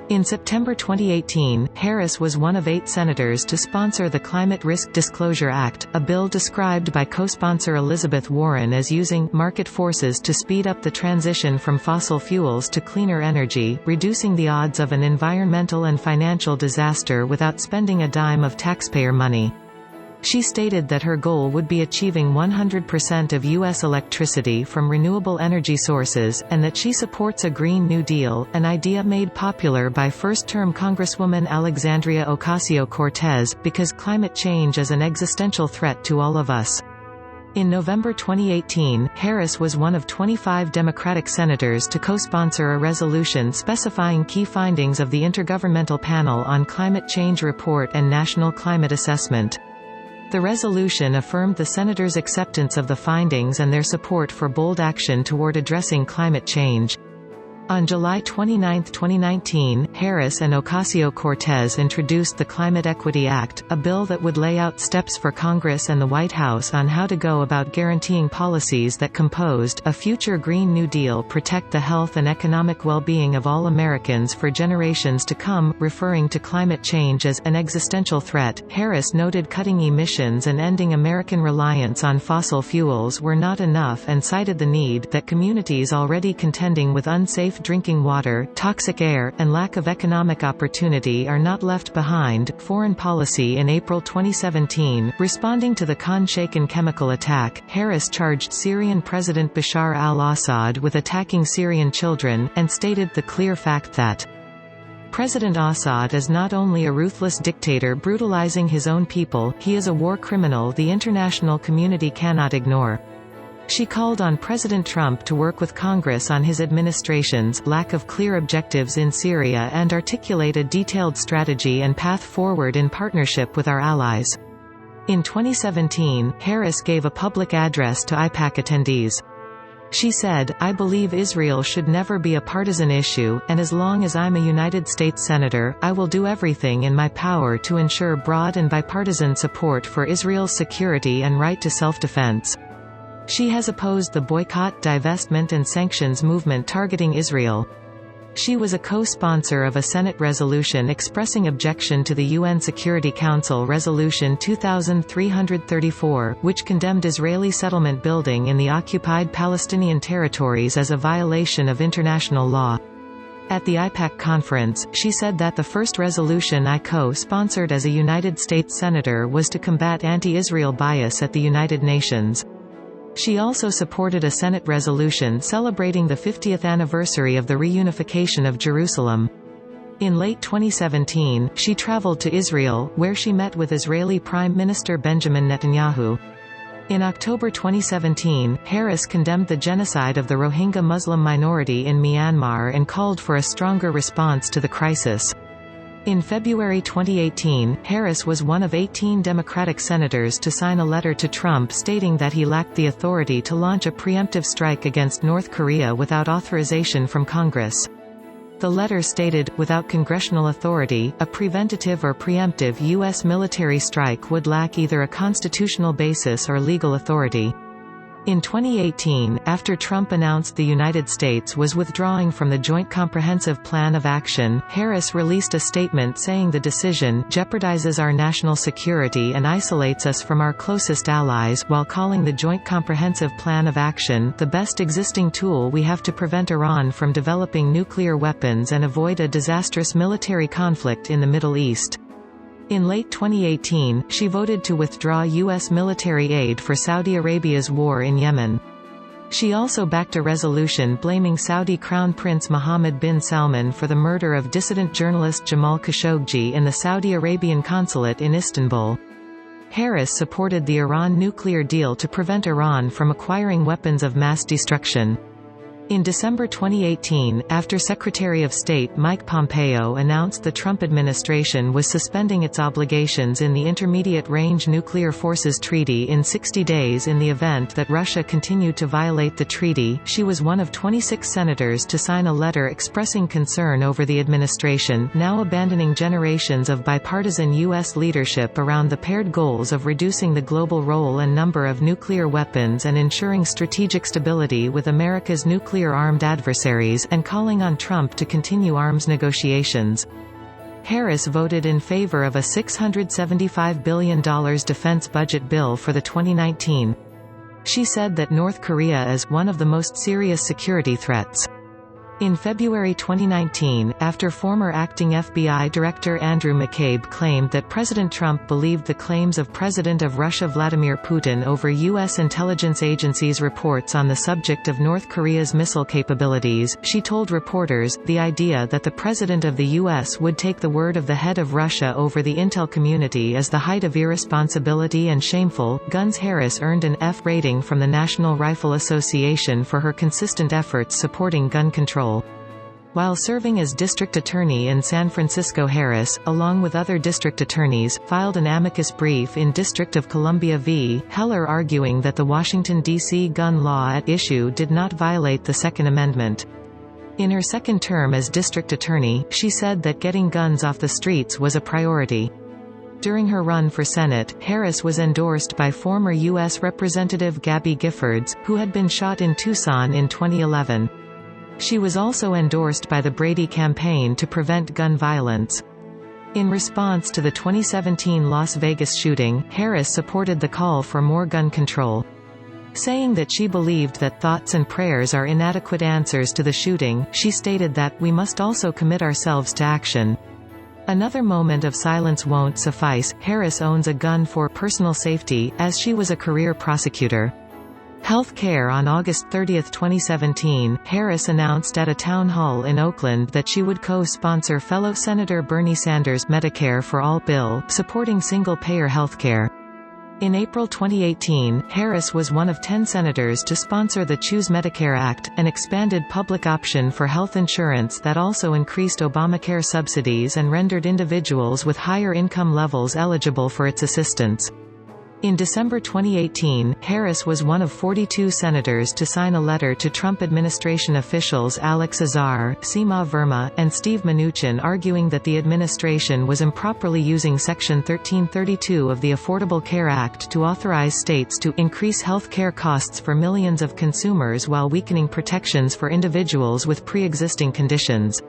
In September 2018, Harris was one of 8 senators to sponsor the Climate Risk Disclosure Act, a bill described by co-sponsor Elizabeth Warren as using market forces to speed up the transition from fossil fuels to cleaner energy, reducing the odds of an environmental and financial disaster without spending a dime of taxpayer money. She stated that her goal would be achieving 100% of U.S. electricity from renewable energy sources, and that she supports a Green New Deal, an idea made popular by first-term Congresswoman Alexandria Ocasio-Cortez, because climate change is an existential threat to all of us. In November 2018, Harris was one of 25 Democratic senators to co-sponsor a resolution specifying key findings of the Intergovernmental Panel on Climate Change Report and National Climate Assessment. The resolution affirmed the senators' acceptance of the findings and their support for bold action toward addressing climate change. On July 29, 2019, Harris and Ocasio-Cortez introduced the Climate Equity Act, a bill that would lay out steps for Congress and the White House on how to go about guaranteeing policies that composed a future Green New Deal protect the health and economic well-being of all Americans for generations to come. Referring to climate change as an existential threat, Harris noted cutting emissions and ending American reliance on fossil fuels were not enough and cited the need that communities already contending with unsafe drinking water, toxic air, and lack of economic opportunity are not left behind. Foreign policy. In April 2017, responding to the Khan Sheikhan chemical attack, Harris charged Syrian President Bashar al-Assad with attacking Syrian children, and stated the clear fact that President Assad is not only a ruthless dictator brutalizing his own people, he is a war criminal the international community cannot ignore. She called on President Trump to work with Congress on his administration's lack of clear objectives in Syria and articulate a detailed strategy and path forward in partnership with our allies. In 2017, Harris gave a public address to AIPAC attendees. She said, "I believe Israel should never be a partisan issue, and as long as I'm a United States Senator, I will do everything in my power to ensure broad and bipartisan support for Israel's security and right to self-defense." She has opposed the boycott, divestment and sanctions movement targeting Israel. She was a co-sponsor of a Senate resolution expressing objection to the UN Security Council Resolution 2334, which condemned Israeli settlement building in the occupied Palestinian territories as a violation of international law. At the AIPAC conference, she said that the first resolution I co-sponsored as a United States Senator was to combat anti-Israel bias at the United Nations. She also supported a Senate resolution celebrating the 50th anniversary of the reunification of Jerusalem. In late 2017, she traveled to Israel, where she met with Israeli Prime Minister Benjamin Netanyahu. In October 2017, Harris condemned the genocide of the Rohingya Muslim minority in Myanmar and called for a stronger response to the crisis. In February 2018, Harris was one of 18 Democratic senators to sign a letter to Trump stating that he lacked the authority to launch a preemptive strike against North Korea without authorization from Congress. The letter stated, without congressional authority, a preventative or preemptive U.S. military strike would lack either a constitutional basis or legal authority. In 2018, after Trump announced the United States was withdrawing from the Joint Comprehensive Plan of Action, Harris released a statement saying the decision jeopardizes our national security and isolates us from our closest allies, while calling the Joint Comprehensive Plan of Action the best existing tool we have to prevent Iran from developing nuclear weapons and avoid a disastrous military conflict in the Middle East. In late 2018, she voted to withdraw U.S. military aid for Saudi Arabia's war in Yemen. She also backed a resolution blaming Saudi Crown Prince Mohammed bin Salman for the murder of dissident journalist Jamal Khashoggi in the Saudi Arabian consulate in Istanbul. Harris supported the Iran nuclear deal to prevent Iran from acquiring weapons of mass destruction. In December 2018, after Secretary of State Mike Pompeo announced the Trump administration was suspending its obligations in the Intermediate Range Nuclear Forces Treaty in 60 days in the event that Russia continued to violate the treaty, she was one of 26 senators to sign a letter expressing concern over the administration now abandoning generations of bipartisan U.S. leadership around the paired goals of reducing the global role and number of nuclear weapons and ensuring strategic stability with America's nuclear-armed adversaries, and calling on Trump to continue arms negotiations. Harris voted in favor of a $675 billion defense budget bill for the 2019. She said that North Korea is one of the most serious security threats. In February 2019, after former acting FBI Director Andrew McCabe claimed that President Trump believed the claims of President of Russia Vladimir Putin over U.S. intelligence agencies' reports on the subject of North Korea's missile capabilities, she told reporters, the idea that the President of the U.S. would take the word of the head of Russia over the intel community is the height of irresponsibility and shameful. Guns. Harris earned an F rating from the National Rifle Association for her consistent efforts supporting gun control. While serving as district attorney in San Francisco, Harris, along with other district attorneys, filed an amicus brief in District of Columbia v. Heller arguing that the Washington, D.C. gun law at issue did not violate the Second Amendment. In her second term as district attorney, she said that getting guns off the streets was a priority. During her run for Senate, Harris was endorsed by former U.S. Representative Gabby Giffords, who had been shot in Tucson in 2011. She was also endorsed by the Brady campaign to prevent gun violence. In response to the 2017 Las Vegas shooting, Harris supported the call for more gun control. Saying that she believed that thoughts and prayers are inadequate answers to the shooting, she stated that, "We must also commit ourselves to action." Another moment of silence won't suffice. Harris owns a gun for personal safety, as she was a career prosecutor. Health care. On August 30, 2017, Harris announced at a town hall in Oakland that she would co-sponsor fellow Senator Bernie Sanders' Medicare for All bill, supporting single-payer health care. In April 2018, Harris was one of 10 senators to sponsor the Choose Medicare Act, an expanded public option for health insurance that also increased Obamacare subsidies and rendered individuals with higher income levels eligible for its assistance. In December 2018, Harris was one of 42 senators to sign a letter to Trump administration officials Alex Azar, Seema Verma, and Steve Mnuchin arguing that the administration was improperly using Section 1332 of the Affordable Care Act to authorize states to increase health care costs for millions of consumers while weakening protections for individuals with pre-existing conditions.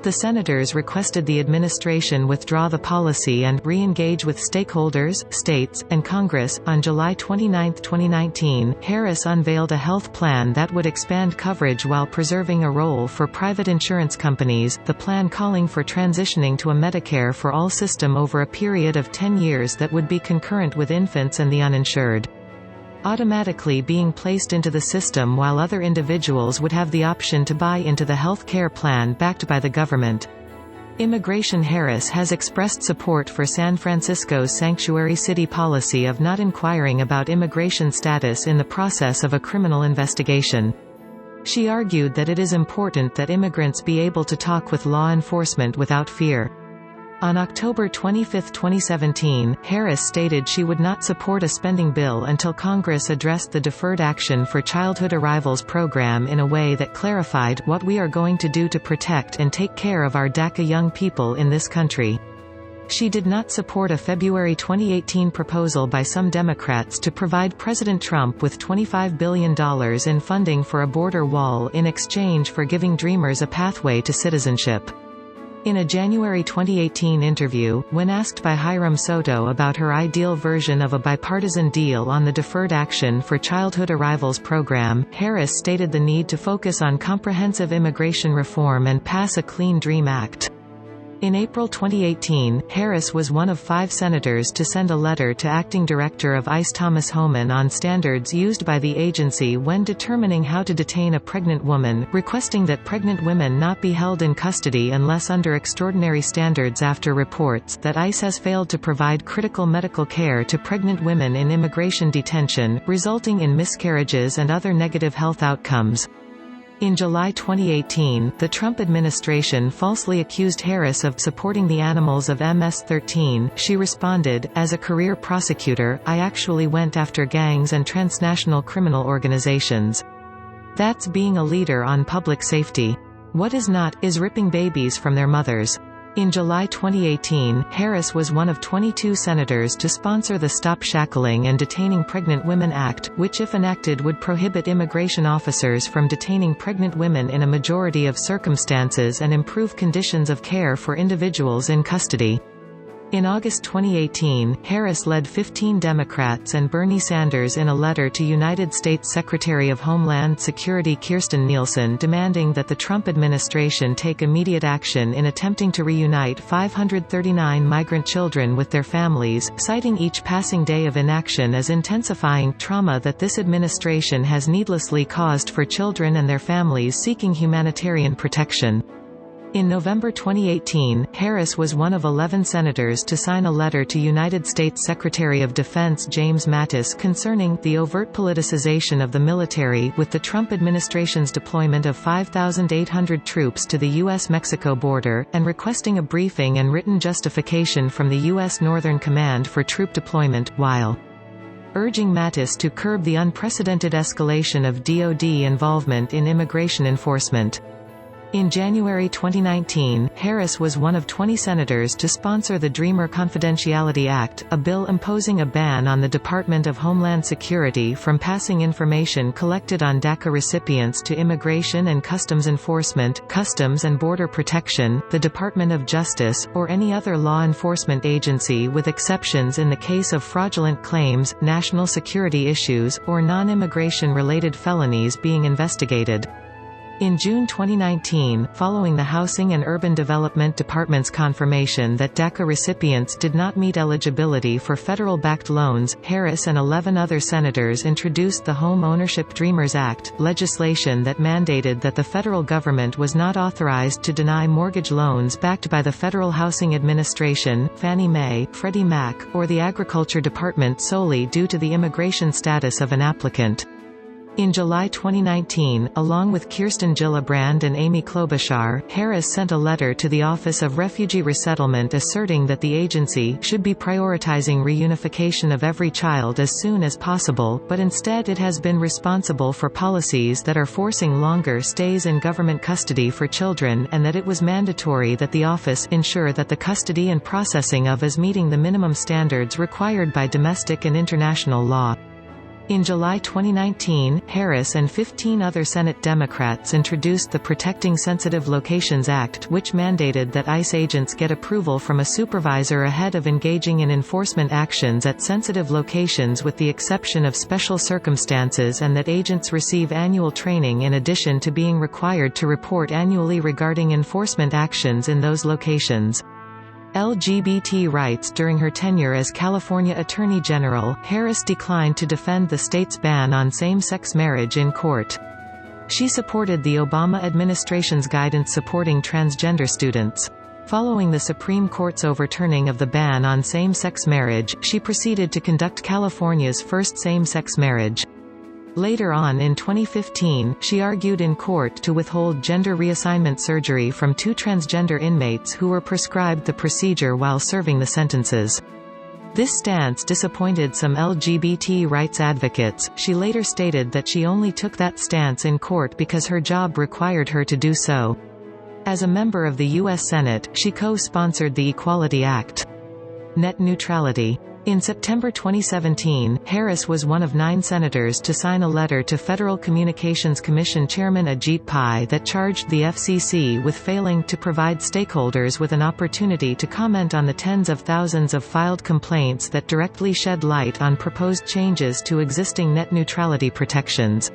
The senators requested the administration withdraw the policy and re-engage with stakeholders, states, and Congress. On July 29, 2019, Harris unveiled a health plan that would expand coverage while preserving a role for private insurance companies, the plan calling for transitioning to a Medicare for All system over a period of 10 years that would be concurrent with infants and the uninsured. Automatically being placed into the system while other individuals would have the option to buy into the health care plan backed by the government. Immigration. Harris has expressed support for San Francisco's sanctuary city policy of not inquiring about immigration status in the process of a criminal investigation. She argued that it is important that immigrants be able to talk with law enforcement without fear. On October 25, 2017, Harris stated she would not support a spending bill until Congress addressed the Deferred Action for Childhood Arrivals program in a way that clarified what we are going to do to protect and take care of our DACA young people in this country. She did not support a February 2018 proposal by some Democrats to provide President Trump with $25 billion in funding for a border wall in exchange for giving Dreamers a pathway to citizenship. In a January 2018 interview, when asked by Hiram Soto about her ideal version of a bipartisan deal on the Deferred Action for Childhood Arrivals program, Harris stated the need to focus on comprehensive immigration reform and pass a Clean Dream Act. In April 2018, Harris was one of 5 senators to send a letter to Acting Director of ICE Thomas Homan on standards used by the agency when determining how to detain a pregnant woman, requesting that pregnant women not be held in custody unless under extraordinary standards after reports that ICE has failed to provide critical medical care to pregnant women in immigration detention, resulting in miscarriages and other negative health outcomes. In July 2018, the Trump administration falsely accused Harris of supporting the animals of MS-13. She responded, "As a career prosecutor, I actually went after gangs and transnational criminal organizations. That's being a leader on public safety. What is not, is ripping babies from their mothers." In July 2018, Harris was one of 22 senators to sponsor the Stop Shackling and Detaining Pregnant Women Act, which if enacted would prohibit immigration officers from detaining pregnant women in a majority of circumstances and improve conditions of care for individuals in custody. In August 2018, Harris led 15 Democrats and Bernie Sanders in a letter to United States Secretary of Homeland Security Kirstjen Nielsen demanding that the Trump administration take immediate action in attempting to reunite 539 migrant children with their families, citing each passing day of inaction as intensifying trauma that this administration has needlessly caused for children and their families seeking humanitarian protection. In November 2018, Harris was one of 11 senators to sign a letter to United States Secretary of Defense James Mattis concerning the overt politicization of the military with the Trump administration's deployment of 5,800 troops to the U.S.-Mexico border, and requesting a briefing and written justification from the U.S. Northern Command for troop deployment, while urging Mattis to curb the unprecedented escalation of DoD involvement in immigration enforcement. In January 2019, Harris was one of 20 senators to sponsor the Dreamer Confidentiality Act, a bill imposing a ban on the Department of Homeland Security from passing information collected on DACA recipients to Immigration and Customs Enforcement, Customs and Border Protection, the Department of Justice, or any other law enforcement agency with exceptions in the case of fraudulent claims, national security issues, or non-immigration related felonies being investigated. In June 2019, following the Housing and Urban Development Department's confirmation that DACA recipients did not meet eligibility for federal-backed loans, Harris and 11 other senators introduced the Home Ownership Dreamers Act, legislation that mandated that the federal government was not authorized to deny mortgage loans backed by the Federal Housing Administration, Fannie Mae, Freddie Mac, or the Agriculture Department solely due to the immigration status of an applicant. In July 2019, along with Kirsten Gillibrand and Amy Klobuchar, Harris sent a letter to the Office of Refugee Resettlement asserting that the agency should be prioritizing reunification of every child as soon as possible, but instead it has been responsible for policies that are forcing longer stays in government custody for children, and that it was mandatory that the office ensure that the custody and processing of is meeting the minimum standards required by domestic and international law. In July 2019, Harris and 15 other Senate Democrats introduced the Protecting Sensitive Locations Act, which mandated that ICE agents get approval from a supervisor ahead of engaging in enforcement actions at sensitive locations with the exception of special circumstances, and that agents receive annual training in addition to being required to report annually regarding enforcement actions in those locations. LGBT rights. During her tenure as California Attorney General, Harris declined to defend the state's ban on same-sex marriage in court. She supported the Obama administration's guidance supporting transgender students. Following the Supreme Court's overturning of the ban on same-sex marriage, she proceeded to conduct California's first same-sex marriage. Later on in 2015, she argued in court to withhold gender reassignment surgery from 2 transgender inmates who were prescribed the procedure while serving the sentences. This stance disappointed some LGBT rights advocates. She later stated that she only took that stance in court because her job required her to do so. As a member of the U.S. Senate, she co-sponsored the Equality Act. Net neutrality. In September 2017, Harris was one of 9 senators to sign a letter to Federal Communications Commission Chairman Ajit Pai that charged the FCC with failing to provide stakeholders with an opportunity to comment on the tens of thousands of filed complaints that directly shed light on proposed changes to existing net neutrality protections.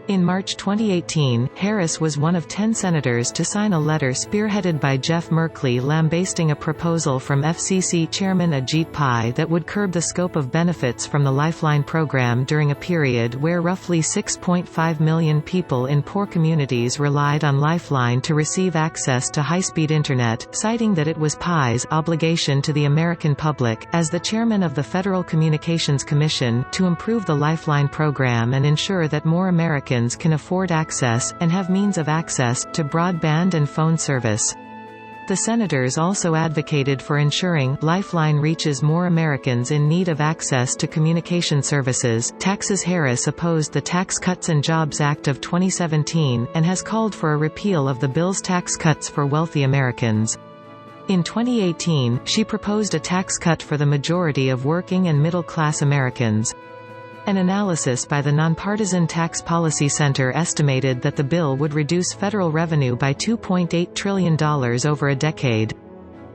In March 2018, Harris was one of 10 senators to sign a letter spearheaded by Jeff Merkley lambasting a proposal from FCC Chairman Ajit Pai that would curb the scope of benefits from the Lifeline program during a period where roughly 6.5 million people in poor communities relied on Lifeline to receive access to high-speed internet, citing that it was Pai's obligation to the American public, as the chairman of the Federal Communications Commission, to improve the Lifeline program and ensure that more Americans can afford access, and have means of access, to broadband and phone service. The senators also advocated for ensuring Lifeline reaches more Americans in need of access to communication services. Taxes. Harris opposed the Tax Cuts and Jobs Act of 2017, and has called for a repeal of the bill's tax cuts for wealthy Americans. In 2018, she proposed a tax cut for the majority of working and middle-class Americans. An analysis by the Nonpartisan Tax Policy Center estimated that the bill would reduce federal revenue by $2.8 trillion over a decade.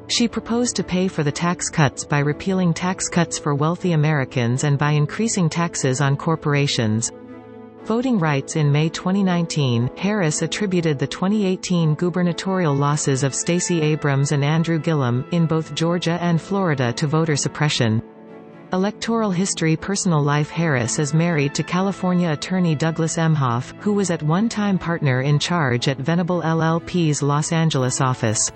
She proposed to pay for the tax cuts by repealing tax cuts for wealthy Americans and by increasing taxes on corporations. Voting rights. In May 2019, Harris attributed the 2018 gubernatorial losses of Stacey Abrams and Andrew Gillum, in both Georgia and Florida, to voter suppression. Electoral history. Personal life. Harris is married to California attorney Douglas Emhoff, who was at one time partner in charge at Venable LLP's Los Angeles office.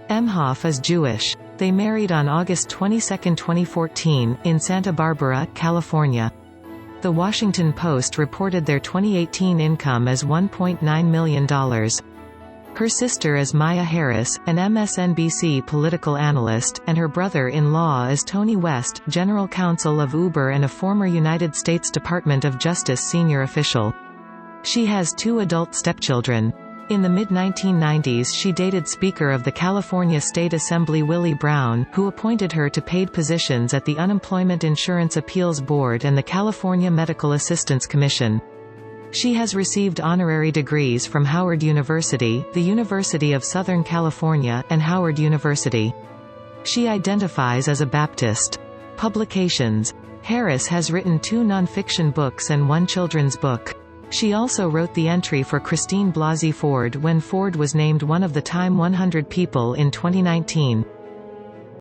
Emhoff is Jewish. They married on August 22, 2014, in Santa Barbara, California. The Washington Post reported their 2018 income as $1.9 million. Her sister is Maya Harris, an MSNBC political analyst, and her brother-in-law is Tony West, general counsel of Uber and a former United States Department of Justice senior official. She has 2 adult stepchildren. In the mid-1990s she dated Speaker of the California State Assembly Willie Brown, who appointed her to paid positions at the Unemployment Insurance Appeals Board and the California Medical Assistance Commission. She has received honorary degrees from Howard University, the University of Southern California, and Howard University. She identifies as a Baptist. Publications. Harris has written 2 nonfiction books and 1 children's book. She also wrote the entry for Christine Blasey Ford when Ford was named one of the Time 100 people in 2019.